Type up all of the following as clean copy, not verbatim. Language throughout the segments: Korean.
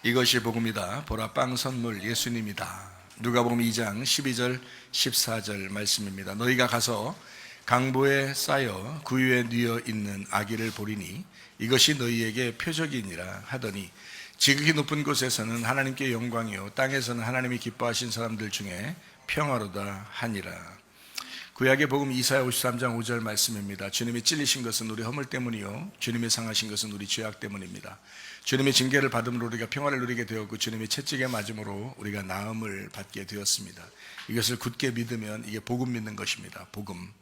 이것이 복음이다. 보라, 빵 선물 예수님이다. 누가복음 2장 12절 14절 말씀입니다. 너희가 가서 강보에 쌓여 구유에 뉘어 있는 아기를 보리니 이것이 너희에게 표적이니라 하더니 지극히 높은 곳에서는 하나님께 영광이요 땅에서는 하나님이 기뻐하신 사람들 중에 평화로다 하니라. 구약의 복음 이사야 53장 5절 말씀입니다. 주님이 찔리신 것은 우리 허물 때문이요 주님이 상하신 것은 우리 죄악 때문입니다. 주님의 징계를 받음으로 우리가 평화를 누리게 되었고 주님의 채찍에 맞음으로 우리가 나음을 받게 되었습니다. 이것을 굳게 믿으면 이게 복음 믿는 것입니다. 복음.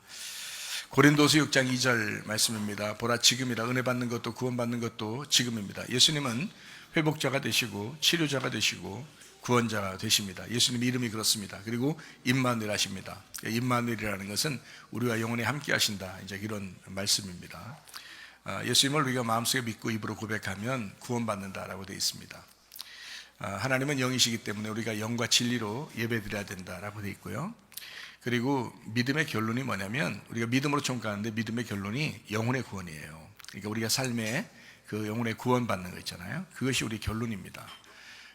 고린도서 6장 2절 말씀입니다. 보라, 지금이라 은혜 받는 것도 구원 받는 것도 지금입니다. 예수님은 회복자가 되시고 치료자가 되시고 구원자가 되십니다. 예수님 이름이 그렇습니다. 그리고 임마누엘 하십니다. 임마누엘이라는 것은 우리와 영원히 함께 하신다, 이제 이런 말씀입니다. 예수님을 우리가 마음속에 믿고 입으로 고백하면 구원받는다라고 되어 있습니다. 하나님은 영이시기 때문에 우리가 영과 진리로 예배드려야 된다라고 되어 있고요. 그리고 믿음의 결론이 뭐냐면 우리가 믿음으로 총가하는데 믿음의 결론이 영혼의 구원이에요. 그러니까 우리가 삶에 그 영혼의 구원받는 거 있잖아요. 그것이 우리 결론입니다.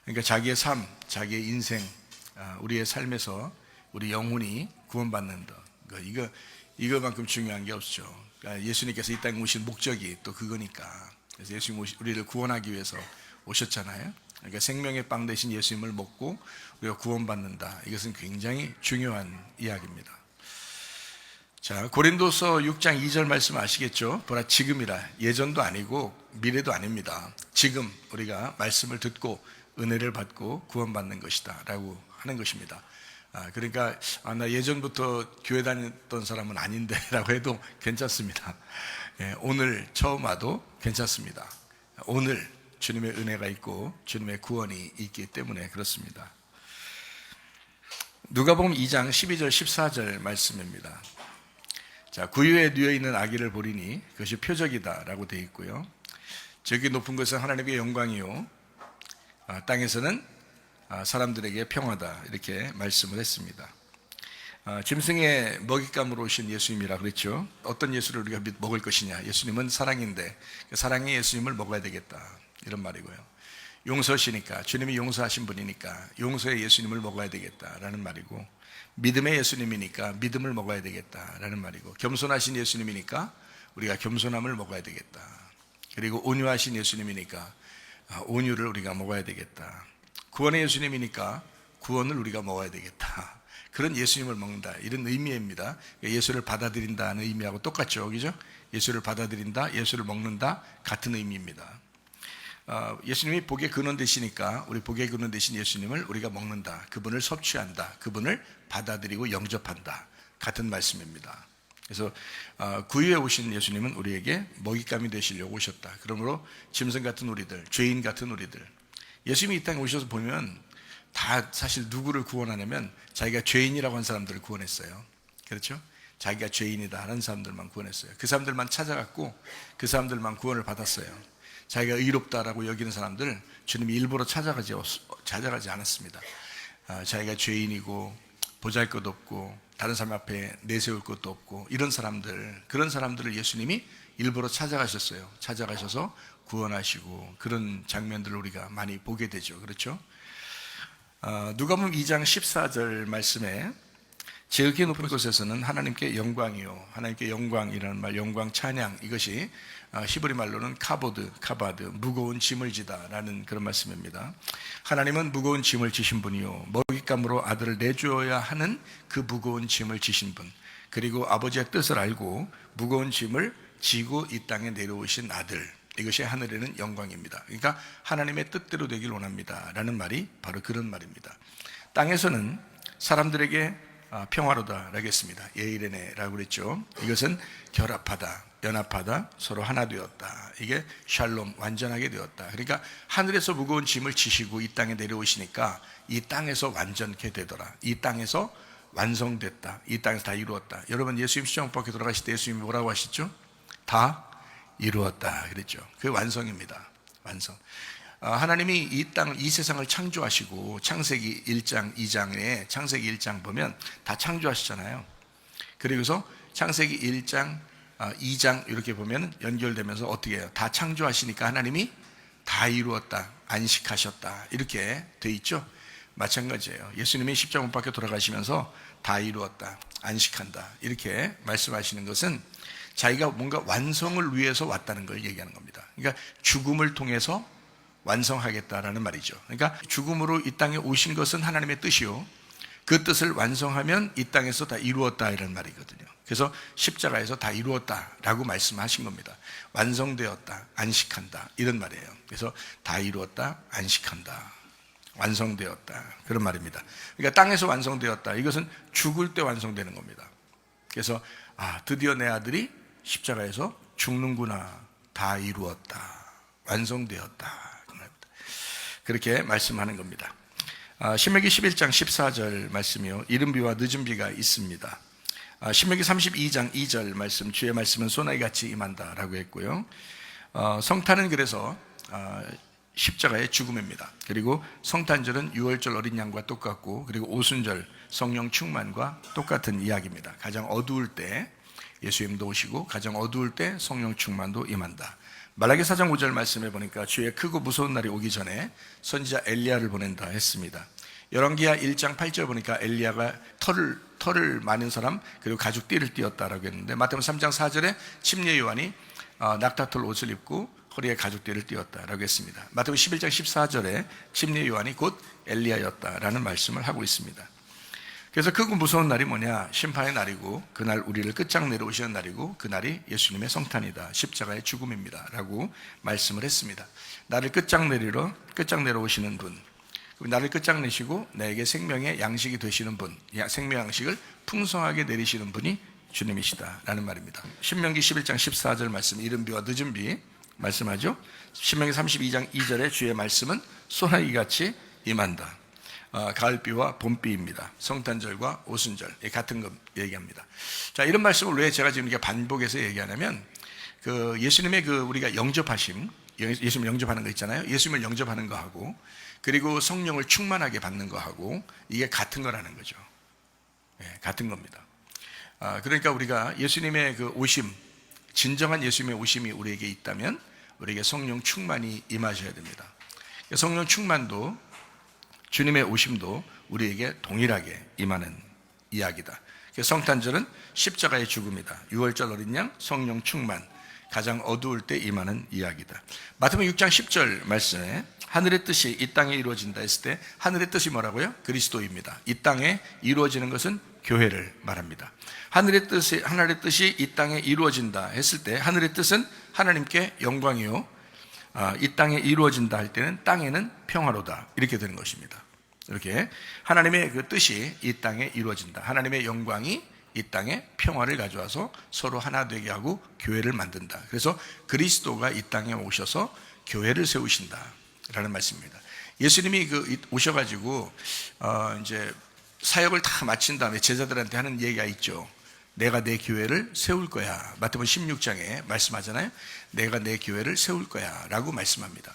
그러니까 자기의 삶, 자기의 인생, 우리의 삶에서 우리 영혼이 구원받는 것, 이거만큼 중요한 게 없죠. 그러니까 예수님께서 이 땅에 오신 목적이 또 그거니까. 그래서 예수님 우리를 구원하기 위해서 오셨잖아요. 그러니까 생명의 빵 대신 예수님을 먹고 우리가 구원받는다. 이것은 굉장히 중요한 이야기입니다. 자, 고린도서 6장 2절 말씀 아시겠죠? 보라, 지금이라. 예전도 아니고 미래도 아닙니다. 지금 우리가 말씀을 듣고 은혜를 받고 구원받는 것이다 라고 하는 것입니다. 그러니까 나 예전부터 교회 다녔던 사람은 아닌데 라고 해도 괜찮습니다. 오늘 처음 와도 괜찮습니다. 오늘 주님의 은혜가 있고 주님의 구원이 있기 때문에 그렇습니다. 누가복음 2장 12절 14절 말씀입니다. 자, 구유에 뉘어 있는 아기를 보리니 그것이 표적이다 라고 되어 있고요. 저기 높은 것은 하나님의 영광이요 땅에서는 사람들에게 평화다, 이렇게 말씀을 했습니다. 짐승의 먹잇감으로 오신 예수님이라 그랬죠. 어떤 예수를 우리가 먹을 것이냐, 예수님은 사랑인데 사랑의 예수님을 먹어야 되겠다, 이런 말이고요. 용서시니까, 주님이 용서하신 분이니까 용서의 예수님을 먹어야 되겠다라는 말이고, 믿음의 예수님이니까 믿음을 먹어야 되겠다라는 말이고, 겸손하신 예수님이니까 우리가 겸손함을 먹어야 되겠다. 그리고 온유하신 예수님이니까 온유를 우리가 먹어야 되겠다. 구원의 예수님이니까 구원을 우리가 먹어야 되겠다. 그런 예수님을 먹는다, 이런 의미입니다. 예수를 받아들인다는 의미하고 똑같죠, 그죠? 예수를 받아들인다, 예수를 먹는다, 같은 의미입니다. 예수님이 복의 근원 되시니까 우리 복의 근원 되신 예수님을 우리가 먹는다, 그분을 섭취한다, 그분을 받아들이고 영접한다, 같은 말씀입니다. 그래서 구유에 오신 예수님은 우리에게 먹잇감이 되시려고 오셨다. 그러므로 짐승 같은 우리들, 죄인 같은 우리들, 예수님이 이 땅에 오셔서 보면 다 사실 누구를 구원하냐면 자기가 죄인이라고 한 사람들을 구원했어요. 그렇죠? 자기가 죄인이다 하는 사람들만 구원했어요. 그 사람들만 찾아갔고 그 사람들만 구원을 받았어요. 자기가 의롭다라고 여기는 사람들 주님이 일부러 찾아가지 않았습니다. 자기가 죄인이고 보잘것없고 다른 사람 앞에 내세울 것도 없고 이런 사람들, 그런 사람들을 예수님이 일부러 찾아가셨어요. 찾아가셔서 구원하시고, 그런 장면들을 우리가 많이 보게 되죠. 그렇죠? 누가복음 2장 14절 말씀에 지극히 높은 곳에서는 하나님께 영광이요, 하나님께 영광이라는 말, 영광, 찬양, 이것이 히브리 말로는 카바드, 무거운 짐을 지다라는 그런 말씀입니다. 하나님은 무거운 짐을 지신 분이요, 먹잇감으로 아들을 내주어야 하는 그 무거운 짐을 지신 분, 그리고 아버지의 뜻을 알고 무거운 짐을 지고 이 땅에 내려오신 아들, 이것이 하늘에는 영광입니다. 그러니까 하나님의 뜻대로 되길 원합니다 라는 말이 바로 그런 말입니다. 땅에서는 사람들에게 평화로다라고 했습니다. 예이레네라고 그랬죠. 이것은 결합하다, 연합하다, 서로 하나 되었다. 이게 샬롬, 완전하게 되었다. 그러니까 하늘에서 무거운 짐을 지시고 이 땅에 내려오시니까 이 땅에서 완전케 되더라. 이 땅에서 완성됐다. 이 땅에서 다 이루었다. 여러분, 예수님 십자가밖에 돌아가실 때 예수님이 뭐라고 하셨죠? 다 이루었다 그랬죠. 그게 완성입니다. 완성. 하나님이 이 세상을 창조하시고 창세기 1장, 2장에 창세기 1장 보면 다 창조하시잖아요. 그리고서 창세기 1장, 2장 이렇게 보면 연결되면서 어떻게 해요? 다 창조하시니까 하나님이 다 이루었다, 안식하셨다 이렇게 돼 있죠. 마찬가지예요. 예수님이 십자가 못 박혀 돌아가시면서 다 이루었다, 안식한다 이렇게 말씀하시는 것은 자기가 뭔가 완성을 위해서 왔다는 걸 얘기하는 겁니다. 그러니까 죽음을 통해서 완성하겠다라는 말이죠. 그러니까 죽음으로 이 땅에 오신 것은 하나님의 뜻이요, 그 뜻을 완성하면 이 땅에서 다 이루었다 이런 말이거든요. 그래서 십자가에서 다 이루었다라고 말씀하신 겁니다. 완성되었다, 안식한다 이런 말이에요. 그래서 다 이루었다, 안식한다, 완성되었다 그런 말입니다. 그러니까 땅에서 완성되었다, 이것은 죽을 때 완성되는 겁니다. 그래서 드디어 내 아들이 십자가에서 죽는구나, 다 이루었다, 완성되었다 그렇게 말씀하는 겁니다. 신명기 11장 14절 말씀이요, 이른 비와 늦은 비가 있습니다. 신명기 32장 2절 말씀, 주의 말씀은 소나기같이 임한다 라고 했고요. 성탄은 그래서 십자가의 죽음입니다. 그리고 성탄절은 유월절 어린 양과 똑같고, 그리고 오순절 성령 충만과 똑같은 이야기입니다. 가장 어두울 때 예수님도 오시고, 가장 어두울 때 성령 충만도 임한다. 말라기 4장 5절 말씀해 보니까 주의 크고 무서운 날이 오기 전에 선지자 엘리야를 보낸다 했습니다. 열왕기하 1장 8절 보니까 엘리야가 털을 많은 사람 그리고 가죽 띠를 띠었다라고 했는데, 마태복음 3장 4절에 침례 요한이 낙타털 옷을 입고 허리에 가죽 띠를 띠었다라고 했습니다. 마태복음 11장 14절에 침례 요한이 곧 엘리야였다라는 말씀을 하고 있습니다. 그래서 크고 무서운 날이 뭐냐? 심판의 날이고, 그날 우리를 끝장내려 오시는 날이고, 그날이 예수님의 성탄이다, 십자가의 죽음입니다 라고 말씀을 했습니다. 나를 끝장내려 오시는 분, 나를 끝장내시고 나에게 생명의 양식이 되시는 분, 생명 양식을 풍성하게 내리시는 분이 주님이시다 라는 말입니다. 신명기 11장 14절 말씀, 이른 비와 늦은 비 말씀하죠. 신명기 32장 2절에 주의 말씀은 소나기같이 임한다. 가을비와 봄비입니다. 성탄절과 오순절 같은 거 얘기합니다. 자, 이런 말씀을 왜 제가 지금 이렇게 반복해서 얘기하냐면, 예수님의 우리가 영접하심, 예수님 영접하는 거 있잖아요. 예수님을 영접하는 거하고, 그리고 성령을 충만하게 받는 거하고, 이게 같은 거라는 거죠. 같은 겁니다. 그러니까 우리가 예수님의 오심, 진정한 예수님의 오심이 우리에게 있다면 우리에게 성령 충만이 임하셔야 됩니다. 성령 충만도, 주님의 오심도 우리에게 동일하게 임하는 이야기다. 성탄절은 십자가의 죽음이다. 유월절 어린 양, 성령 충만, 가장 어두울 때 임하는 이야기다. 마태복음 6장 10절 말씀에 하늘의 뜻이 이 땅에 이루어진다 했을 때, 하늘의 뜻이 뭐라고요? 그리스도입니다. 이 땅에 이루어지는 것은 교회를 말합니다. 하늘의 뜻이 이 땅에 이루어진다 했을 때, 하늘의 뜻은 하나님께 영광이요, 이 땅에 이루어진다 할 때는 땅에는 평화로다 이렇게 되는 것입니다. 이렇게 하나님의 뜻이 이 땅에 이루어진다, 하나님의 영광이 이 땅에 평화를 가져와서 서로 하나 되게 하고 교회를 만든다. 그래서 그리스도가 이 땅에 오셔서 교회를 세우신다 라는 말씀입니다. 예수님이 오셔가지고 이제 사역을 다 마친 다음에 제자들한테 하는 얘기가 있죠. 내가 내 교회를 세울 거야. 마태복음 16장에 말씀하잖아요. 내가 내 교회를 세울 거야 라고 말씀합니다.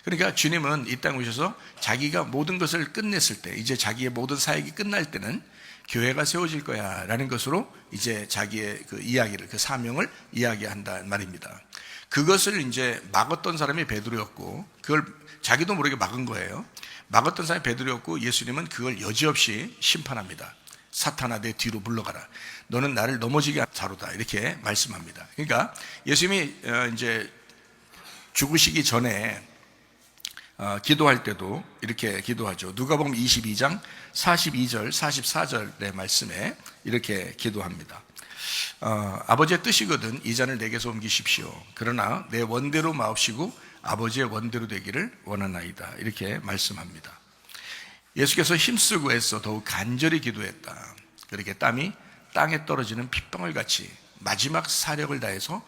그러니까 주님은 이 땅에 오셔서 자기가 모든 것을 끝냈을 때, 이제 자기의 모든 사역이 끝날 때는 교회가 세워질 거야 라는 것으로 이제 자기의 이야기를, 사명을 이야기한다는 말입니다. 그것을 이제 막았던 사람이 베드로였고, 그걸 자기도 모르게 막은 거예요. 막았던 사람이 베드로였고, 예수님은 그걸 여지없이 심판합니다. 사탄아, 내 뒤로 물러가라. 너는 나를 넘어지게 한 자로다 이렇게 말씀합니다. 그러니까 예수님이 이제 죽으시기 전에 기도할 때도 이렇게 기도하죠. 누가복음 22장 42절 44절의 말씀에 이렇게 기도합니다. 아버지의 뜻이거든 이 잔을 내게서 옮기십시오. 그러나 내 원대로 마옵시고 아버지의 원대로 되기를 원하나이다 이렇게 말씀합니다. 예수께서 힘쓰고 애써 더욱 간절히 기도했다. 그렇게 땀이 땅에 떨어지는 핏방울 같이 마지막 사력을 다해서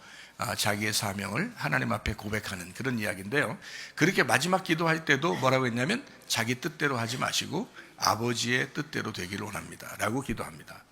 자기의 사명을 하나님 앞에 고백하는 그런 이야기인데요. 그렇게 마지막 기도할 때도 뭐라고 했냐면, 자기 뜻대로 하지 마시고 아버지의 뜻대로 되기를 원합니다 라고 기도합니다.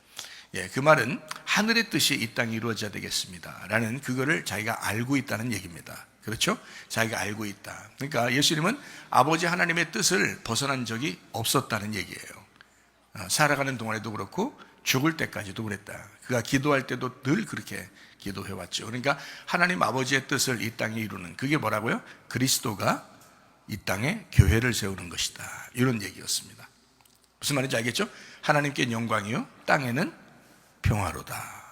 그 말은 하늘의 뜻이 이 땅에 이루어져야 되겠습니다 라는 그거를 자기가 알고 있다는 얘기입니다. 그렇죠? 자기가 알고 있다. 그러니까 예수님은 아버지 하나님의 뜻을 벗어난 적이 없었다는 얘기예요. 살아가는 동안에도 그렇고 죽을 때까지도 그랬다. 그가 기도할 때도 늘 그렇게 기도해왔죠. 그러니까 하나님 아버지의 뜻을 이 땅에 이루는, 그게 뭐라고요? 그리스도가 이 땅에 교회를 세우는 것이다. 이런 얘기였습니다. 무슨 말인지 알겠죠? 하나님께 영광이요 땅에는 평화로다.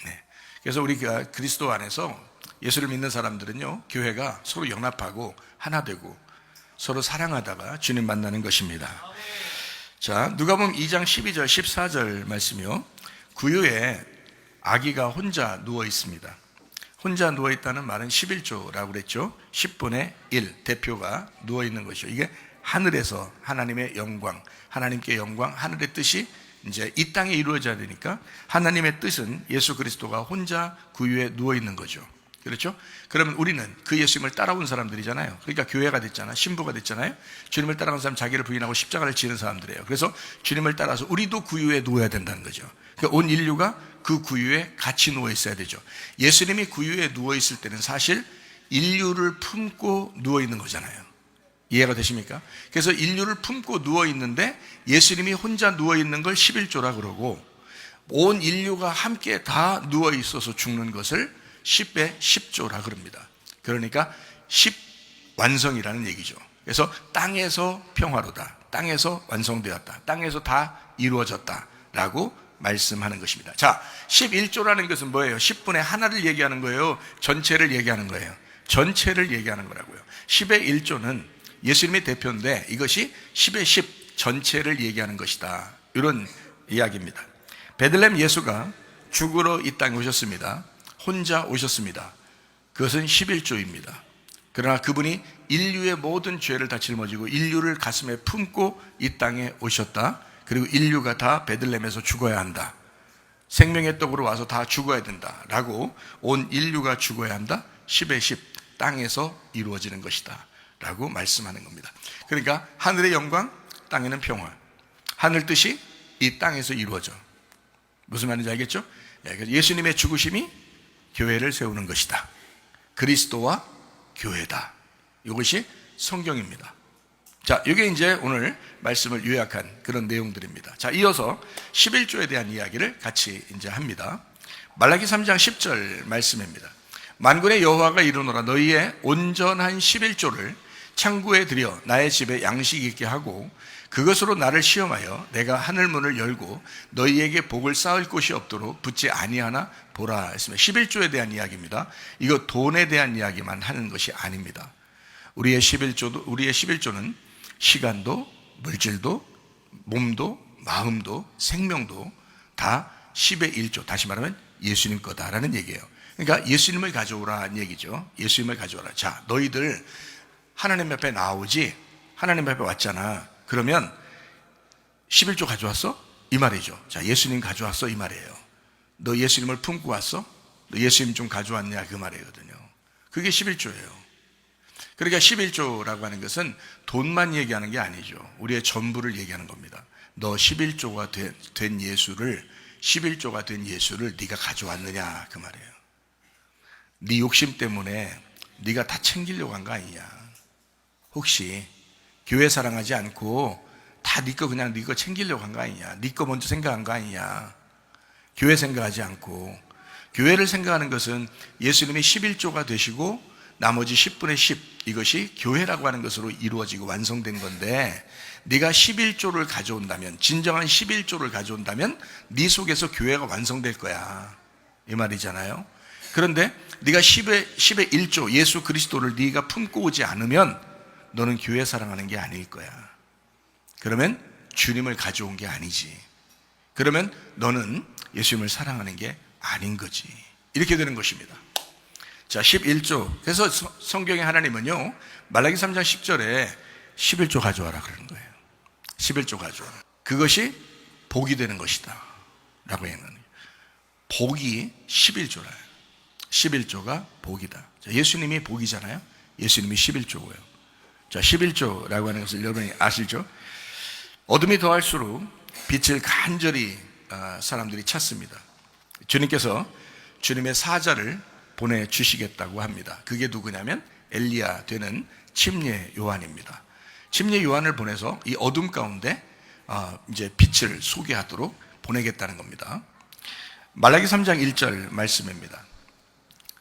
네. 그래서 우리가 그리스도 안에서 예수를 믿는 사람들은요, 교회가 서로 연합하고 하나 되고 서로 사랑하다가 주님 만나는 것입니다. 자, 누가복음 2장 12절 14절 말씀이요, 구유에 아기가 혼자 누워 있습니다. 혼자 누워 있다는 말은 11조라고 그랬죠. 10분의 1 대표가 누워 있는 것이죠. 이게 하늘에서 하나님의 영광, 하나님께 영광, 하늘의 뜻이 이제 이 땅에 이루어져야 되니까 하나님의 뜻은 예수 그리스도가 혼자 구유에 누워 있는 거죠. 그렇죠? 그러면 우리는 그 예수님을 따라온 사람들이잖아요. 그러니까 교회가 됐잖아요. 신부가 됐잖아요. 주님을 따라온 사람, 자기를 부인하고 십자가를 지는 사람들이에요. 그래서 주님을 따라서 우리도 구유에 누워야 된다는 거죠. 그러니까 온 인류가 그 구유에 같이 누워 있어야 되죠. 예수님이 구유에 누워 있을 때는 사실 인류를 품고 누워 있는 거잖아요. 이해가 되십니까? 그래서 인류를 품고 누워 있는데 예수님이 혼자 누워 있는 걸 11조라 그러고, 온 인류가 함께 다 누워 있어서 죽는 것을 10의 10조라 그럽니다. 그러니까 10 완성이라는 얘기죠. 그래서 땅에서 평화로다, 땅에서 완성되었다, 땅에서 다 이루어졌다 라고 말씀하는 것입니다. 자, 11조라는 것은 뭐예요? 10분의 하나를 얘기하는 거예요? 전체를 얘기하는 거예요? 전체를 얘기하는 거라고요. 10의 1조는 예수님의 대표인데 이것이 10의 10 전체를 얘기하는 것이다, 이런 이야기입니다. 베들레헴 예수가 죽으러 이 땅에 오셨습니다. 혼자 오셨습니다. 그것은 11조입니다. 그러나 그분이 인류의 모든 죄를 다 짊어지고 인류를 가슴에 품고 이 땅에 오셨다. 그리고 인류가 다 베들레헴에서 죽어야 한다, 생명의 떡으로 와서 다 죽어야 된다 라고, 온 인류가 죽어야 한다, 10의 10 땅에서 이루어지는 것이다 라고 말씀하는 겁니다. 그러니까 하늘의 영광, 땅에는 평화, 하늘 뜻이 이 땅에서 이루어져. 무슨 말인지 알겠죠? 예수님의 죽으심이 교회를 세우는 것이다. 그리스도와 교회다. 이것이 성경입니다. 자, 이게 이제 오늘 말씀을 요약한 그런 내용들입니다. 자, 이어서 11조에 대한 이야기를 같이 이제 합니다. 말라기 3장 10절 말씀입니다. 만군의 여호와가 이르노라, 너희의 온전한 11조를 창고에 들여 나의 집에 양식 있게 하고 그것으로 나를 시험하여 내가 하늘 문을 열고 너희에게 복을 쌓을 곳이 없도록 붙지 아니하나 보라 했습니다. 11조에 대한 이야기입니다. 이거 돈에 대한 이야기만 하는 것이 아닙니다. 우리의 11조는 시간도, 물질도, 몸도, 마음도, 생명도 다 10의 1조, 다시 말하면 예수님 거다라는 얘기예요. 그러니까 예수님을 가져오라는 얘기죠. 예수님을 가져오라. 자, 너희들 하나님 앞에 나오지, 하나님 앞에 왔잖아. 그러면 11조 가져왔어? 이 말이죠. 자, 예수님 가져왔어? 이 말이에요. 너 예수님을 품고 왔어? 너 예수님 좀 가져왔냐? 그 말이거든요. 그게 11조예요. 그러니까 11조라고 하는 것은 돈만 얘기하는 게 아니죠. 우리의 전부를 얘기하는 겁니다. 너 11조가 된 예수를, 11조가 된 예수를 네가 가져왔느냐? 그 말이에요. 네 욕심 때문에 네가 다 챙기려고 한 거 아니냐? 혹시 교회 사랑하지 않고 다 네 거, 그냥 네 거 챙기려고 한 거 아니냐? 네 거 먼저 생각한 거 아니냐? 교회 생각하지 않고, 교회를 생각하는 것은 예수님이 11조가 되시고 나머지 10분의 10, 이것이 교회라고 하는 것으로 이루어지고 완성된 건데, 네가 11조를 가져온다면, 진정한 11조를 가져온다면 네 속에서 교회가 완성될 거야, 이 말이잖아요. 그런데 네가 10의 1조 예수 그리스도를 네가 품고 오지 않으면 너는 교회 사랑하는 게 아닐 거야. 그러면 주님을 가져온 게 아니지. 그러면 너는 예수님을 사랑하는 게 아닌 거지. 이렇게 되는 것입니다. 자, 11조. 그래서 성경의 하나님은요, 말라기 3장 10절에 11조 가져와라 그러는 거예요. 11조 가져와라. 그것이 복이 되는 것이다 라고 얘기하는 거예요. 복이 11조라. 11조가 복이다. 자, 예수님이 복이잖아요. 예수님이 11조고요. 자, 11조라고 하는 것을 여러분이 아시죠? 어둠이 더할수록 빛을 간절히 사람들이 찾습니다. 주님께서 주님의 사자를 보내주시겠다고 합니다. 그게 누구냐면 엘리야 되는 침례 요한입니다. 침례 요한을 보내서 이 어둠 가운데 이제 빛을 소개하도록 보내겠다는 겁니다. 말라기 3장 1절 말씀입니다.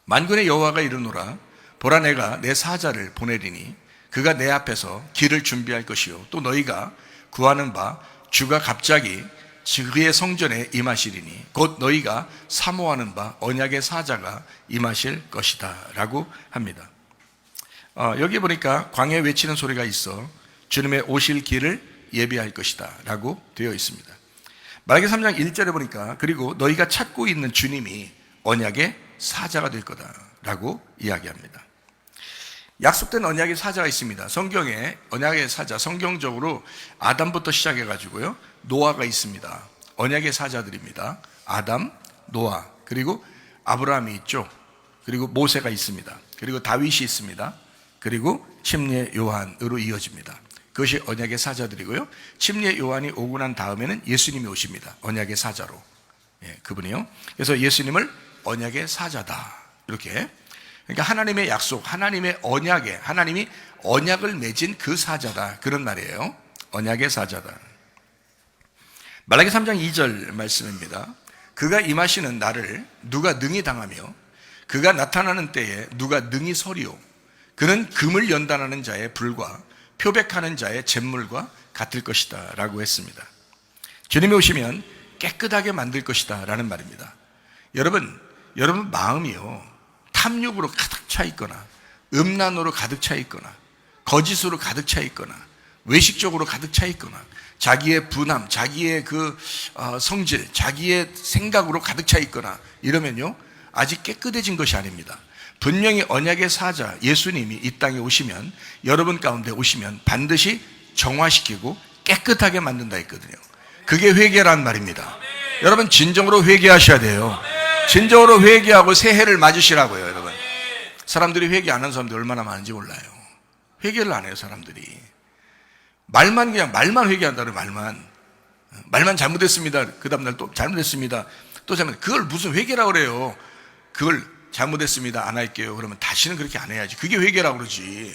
만군의 여호와가 이르노라, 보라 내가 내 사자를 보내리니 그가 내 앞에서 길을 준비할 것이요 또 너희가 구하는 바 주가 갑자기 그의 성전에 임하시리니 곧 너희가 사모하는 바 언약의 사자가 임하실 것이다 라고 합니다. 여기 보니까 광야에 외치는 소리가 있어 주님의 오실 길을 예비할 것이다 라고 되어 있습니다. 말라기 3장 1절에 보니까 그리고 너희가 찾고 있는 주님이 언약의 사자가 될 거다 라고 이야기합니다. 약속된 언약의 사자가 있습니다. 성경에 언약의 사자, 성경적으로 아담부터 시작해가지고요 노아가 있습니다. 언약의 사자들입니다. 아담, 노아, 그리고 아브라함이 있죠. 그리고 모세가 있습니다. 그리고 다윗이 있습니다. 그리고 침례 요한으로 이어집니다. 그것이 언약의 사자들이고요. 침례 요한이 오고 난 다음에는 예수님이 오십니다. 언약의 사자로. 그분이요. 그래서 예수님을 언약의 사자다. 이렇게. 그러니까 하나님의 약속, 하나님의 언약에, 하나님이 언약을 맺은 그 사자다. 그런 말이에요. 언약의 사자다. 말라기 3장 2절 말씀입니다. 그가 임하시는 날을 누가 능히 당하며 그가 나타나는 때에 누가 능히 서리오. 그는 금을 연단하는 자의 불과 표백하는 자의 잿물과 같을 것이다 라고 했습니다. 주님이 오시면 깨끗하게 만들 것이다 라는 말입니다. 여러분 마음이요 탐욕으로 가득 차 있거나 음란으로 가득 차 있거나 거짓으로 가득 차 있거나 외식적으로 가득 차 있거나 자기의 분함, 자기의 그 성질, 자기의 생각으로 가득 차 있거나 이러면요 아직 깨끗해진 것이 아닙니다. 분명히 언약의 사자 예수님이 이 땅에 오시면, 여러분 가운데 오시면 반드시 정화시키고 깨끗하게 만든다 했거든요. 그게 회개란 말입니다. 여러분 진정으로 회개하셔야 돼요. 진정으로 회개하고 새해를 맞으시라고요. 여러분, 사람들이 회개 안 하는 사람들이 얼마나 많은지 몰라요. 회개를 안 해요. 사람들이 말만 회개한다는 말만 잘못했습니다. 그 다음날 또 잘못했습니다. 또 잘못, 그걸 무슨 회개라고 그래요. 그걸 잘못했습니다 안 할게요 그러면 다시는 그렇게 안 해야지. 그게 회개라고 그러지.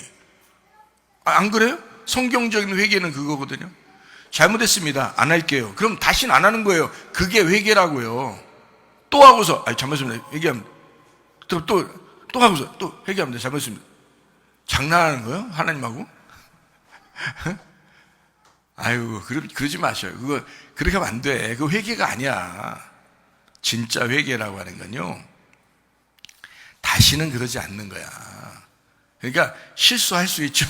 안 그래요? 성경적인 회개는 그거거든요. 잘못했습니다 안 할게요 그럼 다시는 안 하는 거예요. 그게 회개라고요. 또 하고서 잘못했습니다 회개하면 또 하고서 또 회개하면 잘못했습니다. 장난하는 거예요? 하나님하고? 아유, 그러지 마셔요. 그거 그렇게 하면 안 돼. 그거 회개가 아니야. 진짜 회개라고 하는 건요 다시는 그러지 않는 거야. 그러니까 실수할 수 있죠.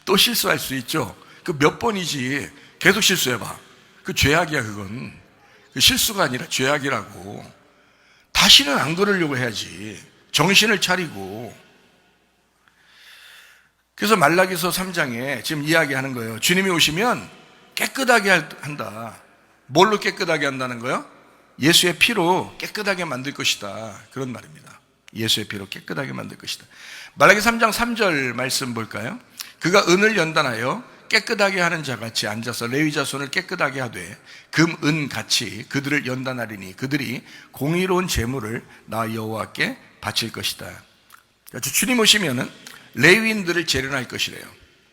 또 실수할 수 있죠. 그 몇 번이지. 계속 실수해봐. 그 죄악이야. 그건 그 실수가 아니라 죄악이라고. 다시는 안 그러려고 해야지. 정신을 차리고. 그래서 말라기서 3장에 지금 이야기하는 거예요. 주님이 오시면 깨끗하게 한다. 뭘로 깨끗하게 한다는 거예요? 예수의 피로 깨끗하게 만들 것이다. 그런 말입니다. 예수의 피로 깨끗하게 만들 것이다. 말라기 3장 3절 말씀 볼까요? 그가 은을 연단하여 깨끗하게 하는 자같이 앉아서 레위 자손을 깨끗하게 하되 금, 은 같이 그들을 연단하리니 그들이 공의로운 제물을 나 여호와께 바칠 것이다. 주님 오시면은 레위인들을 재련할 것이래요.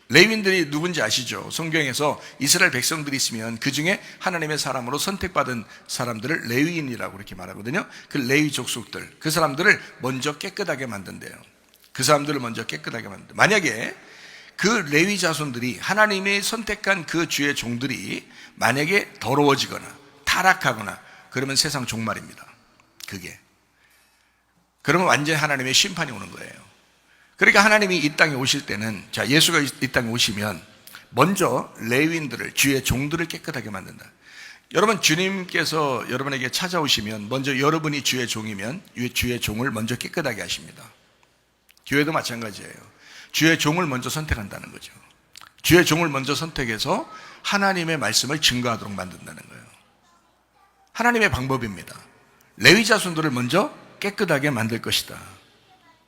레위인들이 누군지 아시죠? 성경에서 이스라엘 백성들이 있으면 그 중에 하나님의 사람으로 선택받은 사람들을 레위인이라고 이렇게 말하거든요. 그 레위 족속들, 그 사람들을 먼저 깨끗하게 만든대요. 그 사람들을 먼저 깨끗하게 만든다. 만약에 그 레위 자손들이 하나님이 선택한 그 주의 종들이 만약에 더러워지거나 타락하거나 그러면 세상 종말입니다. 그게. 그러면 완전히 하나님의 심판이 오는 거예요. 그러니까 하나님이 이 땅에 오실 때는, 자, 예수가 이 땅에 오시면 먼저 레위인들을, 주의 종들을 깨끗하게 만든다. 여러분, 주님께서 여러분에게 찾아오시면 먼저 여러분이 주의 종이면 주의 종을 먼저 깨끗하게 하십니다. 교회도 마찬가지예요. 주의 종을 먼저 선택한다는 거죠. 주의 종을 먼저 선택해서 하나님의 말씀을 증거하도록 만든다는 거예요. 하나님의 방법입니다. 레위 자손들을 먼저 깨끗하게 만들 것이다.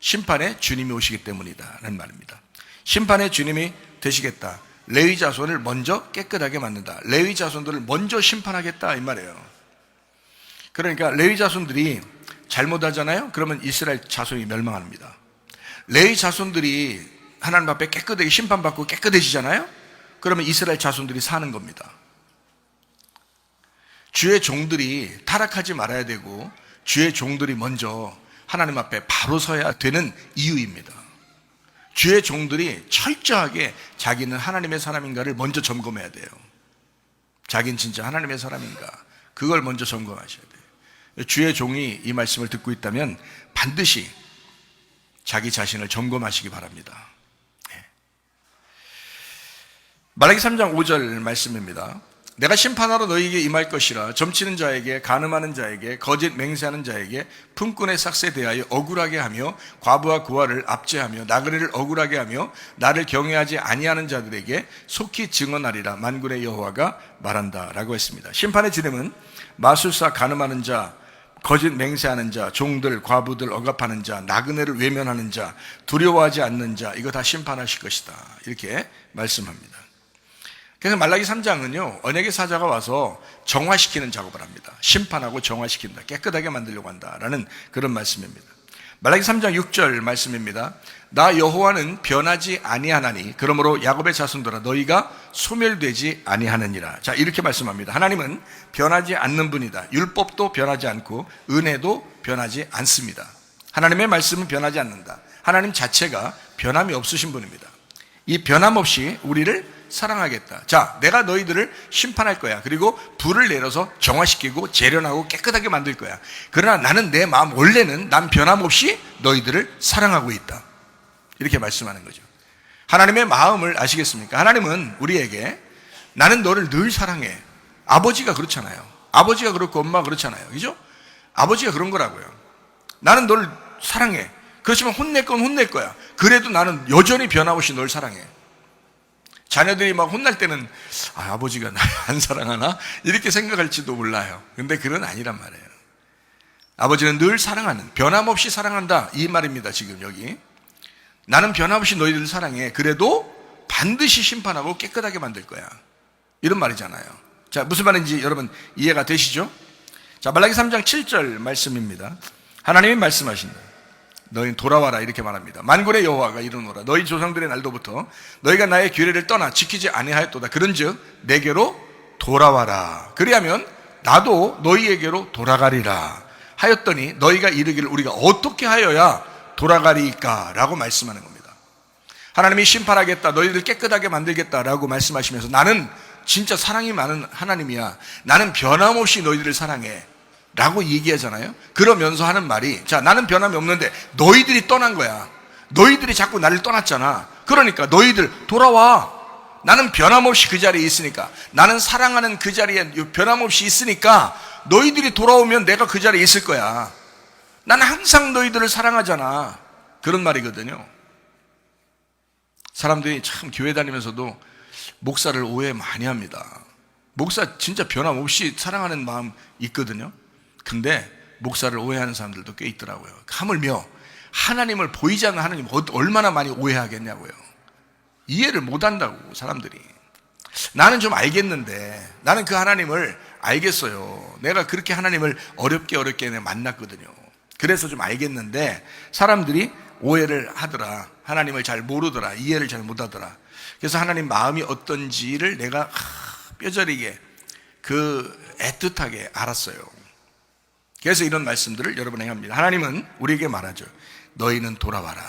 심판의 주님이 오시기 때문이다 라는 말입니다. 심판의 주님이 되시겠다. 레위 자손을 먼저 깨끗하게 만든다. 레위 자손들을 먼저 심판하겠다 이 말이에요. 그러니까 레위 자손들이 잘못하잖아요. 그러면 이스라엘 자손이 멸망합니다. 레위 자손들이 하나님 앞에 깨끗하게 심판받고 깨끗해지잖아요. 그러면 이스라엘 자손들이 사는 겁니다. 주의 종들이 타락하지 말아야 되고 주의 종들이 먼저 하나님 앞에 바로 서야 되는 이유입니다. 주의 종들이 철저하게 자기는 하나님의 사람인가를 먼저 점검해야 돼요. 자기는 진짜 하나님의 사람인가, 그걸 먼저 점검하셔야 돼요. 주의 종이 이 말씀을 듣고 있다면 반드시 자기 자신을 점검하시기 바랍니다. 말라기 3장 5절 말씀입니다. 내가 심판하러 너희에게 임할 것이라. 점치는 자에게, 간음하는 자에게, 거짓 맹세하는 자에게, 품꾼의 삭스에 대하여 억울하게 하며, 과부와 고아를 압제하며, 나그네를 억울하게 하며, 나를 경외하지 아니하는 자들에게 속히 증언하리라. 만군의 여호와가 말한다 라고 했습니다. 심판의 지름은 마술사, 간음하는 자, 거짓 맹세하는 자, 종들, 과부들 억압하는 자, 나그네를 외면하는 자, 두려워하지 않는 자, 이거 다 심판하실 것이다, 이렇게 말씀합니다. 그래서 말라기 3장은요, 언약의 사자가 와서 정화시키는 작업을 합니다. 심판하고 정화시킨다, 깨끗하게 만들려고 한다라는 그런 말씀입니다. 말라기 3장 6절 말씀입니다. 나 여호와는 변하지 아니하나니 그러므로 야곱의 자손들아 너희가 소멸되지 아니하느니라. 자, 이렇게 말씀합니다. 하나님은 변하지 않는 분이다. 율법도 변하지 않고 은혜도 변하지 않습니다. 하나님의 말씀은 변하지 않는다. 하나님 자체가 변함이 없으신 분입니다. 이 변함없이 우리를 사랑하겠다. 자, 내가 너희들을 심판할 거야. 그리고 불을 내려서 정화시키고 재련하고 깨끗하게 만들 거야. 그러나 나는 내 마음, 원래는 난 변함없이 너희들을 사랑하고 있다, 이렇게 말씀하는 거죠. 하나님의 마음을 아시겠습니까? 하나님은 우리에게 나는 너를 늘 사랑해. 아버지가 그렇잖아요. 아버지가 그렇고 엄마가 그렇잖아요. 그죠? 아버지가 그런 거라고요. 나는 너를 사랑해. 그렇지만 혼낼 건 혼낼 거야. 그래도 나는 여전히 변함없이 널 사랑해. 자녀들이 막 혼날 때는 아버지가 날 안 사랑하나? 이렇게 생각할지도 몰라요. 근데 그건 아니란 말이에요. 아버지는 늘 사랑하는, 변함없이 사랑한다, 이 말입니다. 지금 여기 나는 변함없이 너희들을 사랑해. 그래도 반드시 심판하고 깨끗하게 만들 거야, 이런 말이잖아요. 자, 무슨 말인지 여러분 이해가 되시죠? 자, 말라기 3장 7절 말씀입니다. 하나님이 말씀하신다. 너희는 돌아와라, 이렇게 말합니다. 만군의 여호와가 이르노라. 너희 조상들의 날도부터 너희가 나의 규례를 떠나 지키지 아니하였도다. 그런즉 내게로 돌아와라. 그리하면 나도 너희에게로 돌아가리라 하였더니 너희가 이르기를 우리가 어떻게 하여야 돌아가리까? 라고 말씀하는 겁니다. 하나님이 심판하겠다, 너희들 깨끗하게 만들겠다라고 말씀하시면서 나는 진짜 사랑이 많은 하나님이야, 나는 변함없이 너희들을 사랑해 라고 얘기하잖아요. 그러면서 하는 말이, 자, 나는 변함이 없는데 너희들이 떠난 거야. 너희들이 자꾸 나를 떠났잖아. 그러니까 너희들 돌아와. 나는 변함없이 그 자리에 있으니까, 나는 사랑하는 그 자리에 변함없이 있으니까 너희들이 돌아오면 내가 그 자리에 있을 거야. 나는 항상 너희들을 사랑하잖아, 그런 말이거든요. 사람들이 참 교회 다니면서도 목사를 오해 많이 합니다. 목사 진짜 변함없이 사랑하는 마음 있거든요. 근데 목사를 오해하는 사람들도 꽤 있더라고요. 하물며 하나님을 보이지 않는 하나님 얼마나 많이 오해하겠냐고요. 이해를 못한다고 사람들이. 나는 좀 알겠는데, 나는 그 하나님을 알겠어요. 내가 그렇게 하나님을 어렵게 내가 만났거든요. 그래서 좀 알겠는데 사람들이 오해를 하더라. 하나님을 잘 모르더라. 이해를 잘 못하더라. 그래서 하나님 마음이 어떤지를 내가 뼈저리게 애틋하게 알았어요. 그래서 이런 말씀들을 여러분에게 합니다. 하나님은 우리에게 말하죠. 너희는 돌아와라.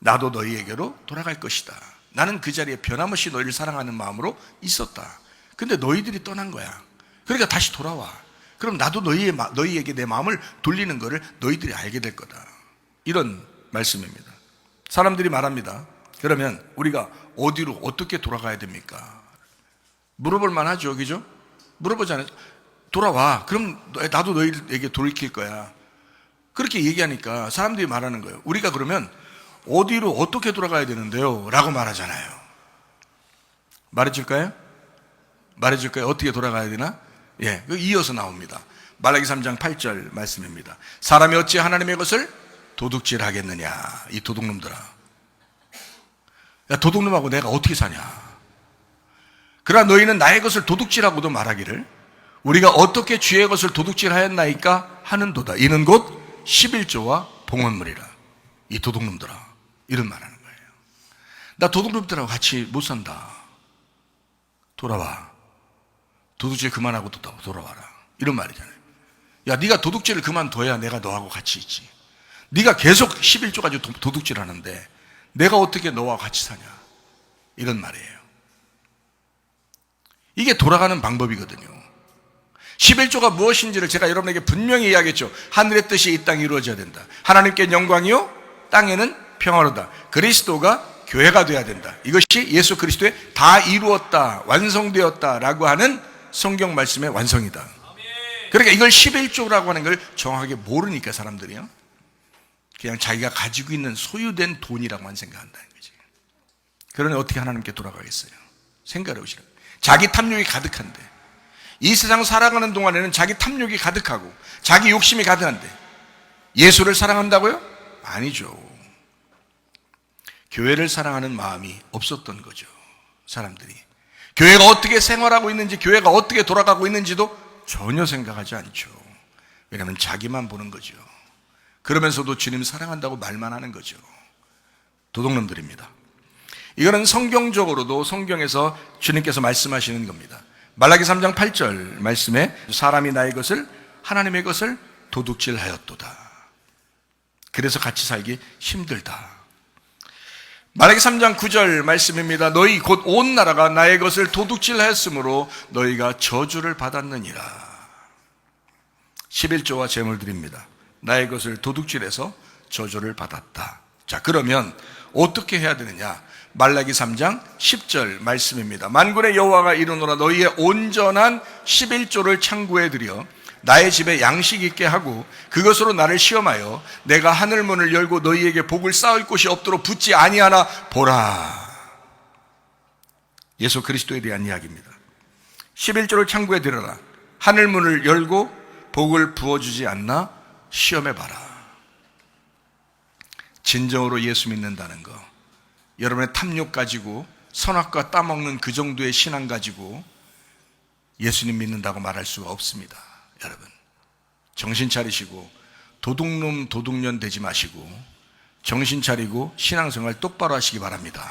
나도 너희에게로 돌아갈 것이다. 나는 그 자리에 변함없이 너희를 사랑하는 마음으로 있었다. 근데 너희들이 떠난 거야. 그러니까 다시 돌아와. 그럼 나도 너희에게 내 마음을 돌리는 것을 너희들이 알게 될 거다. 이런 말씀입니다. 사람들이 말합니다. 그러면 우리가 어디로 어떻게 돌아가야 됩니까? 물어볼 만하죠, 그죠? 물어보잖아요. 돌아와. 그럼 나도 너희에게 돌이킬 거야. 그렇게 얘기하니까 사람들이 말하는 거예요. 우리가 그러면 어디로 어떻게 돌아가야 되는데요? 라고 말하잖아요. 말해줄까요? 어떻게 돌아가야 되나? 예, 이어서 나옵니다. 말라기 3장 8절 말씀입니다. 사람이 어찌 하나님의 것을 도둑질 하겠느냐, 이 도둑놈들아. 야, 도둑놈하고 내가 어떻게 사냐? 그러나 너희는 나의 것을 도둑질하고도 말하기를 우리가 어떻게 주의 것을 도둑질하였나이까 하는도다. 이는 곧 11조와 봉헌물이라. 이 도둑놈들아, 이런 말하는 거예요. 나 도둑놈들하고 같이 못 산다. 돌아와. 도둑질 그만하고 돌아와라. 이런 말이잖아요. 야, 네가 도둑질을 그만둬야 내가 너하고 같이 있지. 네가 계속 11조 가지고 도둑질하는데 내가 어떻게 너와 같이 사냐, 이런 말이에요. 이게 돌아가는 방법이거든요. 11조가 무엇인지를 제가 여러분에게 분명히 이야기했죠. 하늘의 뜻이 이 땅에 이루어져야 된다. 하나님께 영광이요, 땅에는 평화로다. 그리스도가 교회가 돼야 된다. 이것이 예수 그리스도의 다 이루었다, 완성되었다라고 하는 성경 말씀의 완성이다. 그러니까 이걸 11조라고 하는 걸 정확하게 모르니까 사람들이요, 그냥 자기가 가지고 있는 소유된 돈이라고만 생각한다는 거지. 그러니 어떻게 하나님께 돌아가겠어요? 생각해 보시라. 자기 탐욕이 가득한데, 이 세상 살아가는 동안에는 자기 탐욕이 가득하고 자기 욕심이 가득한데 예수를 사랑한다고요? 아니죠. 교회를 사랑하는 마음이 없었던 거죠. 사람들이 교회가 어떻게 생활하고 있는지, 교회가 어떻게 돌아가고 있는지도 전혀 생각하지 않죠. 왜냐하면 자기만 보는 거죠. 그러면서도 주님 사랑한다고 말만 하는 거죠. 도둑놈들입니다. 이거는 성경적으로도 성경에서 주님께서 말씀하시는 겁니다. 말라기 3장 8절 말씀에 사람이 나의 것을, 하나님의 것을 도둑질하였도다. 그래서 같이 살기 힘들다. 말라기 3장 9절 말씀입니다. 너희 곧 온 나라가 나의 것을 도둑질하였으므로 너희가 저주를 받았느니라. 11조와 제물 드립니다. 나의 것을 도둑질해서 저주를 받았다. 자, 그러면 어떻게 해야 되느냐? 말라기 3장 10절 말씀입니다. 만군의 여호와가 이르노라, 너희의 온전한 11조를 창구에 들여 나의 집에 양식 있게 하고 그것으로 나를 시험하여 내가 하늘 문을 열고 너희에게 복을 쌓을 곳이 없도록 붙지 아니하나 보라. 예수 그리스도에 대한 이야기입니다. 11조를 창구에 들여라, 하늘 문을 열고 복을 부어주지 않나 시험해봐라. 진정으로 예수 믿는다는 거, 여러분의 탐욕 가지고 선악과 따먹는 그 정도의 신앙 가지고 예수님 믿는다고 말할 수가 없습니다. 여러분, 정신 차리시고 도둑놈 도둑년 되지 마시고 정신 차리고 신앙생활 똑바로 하시기 바랍니다.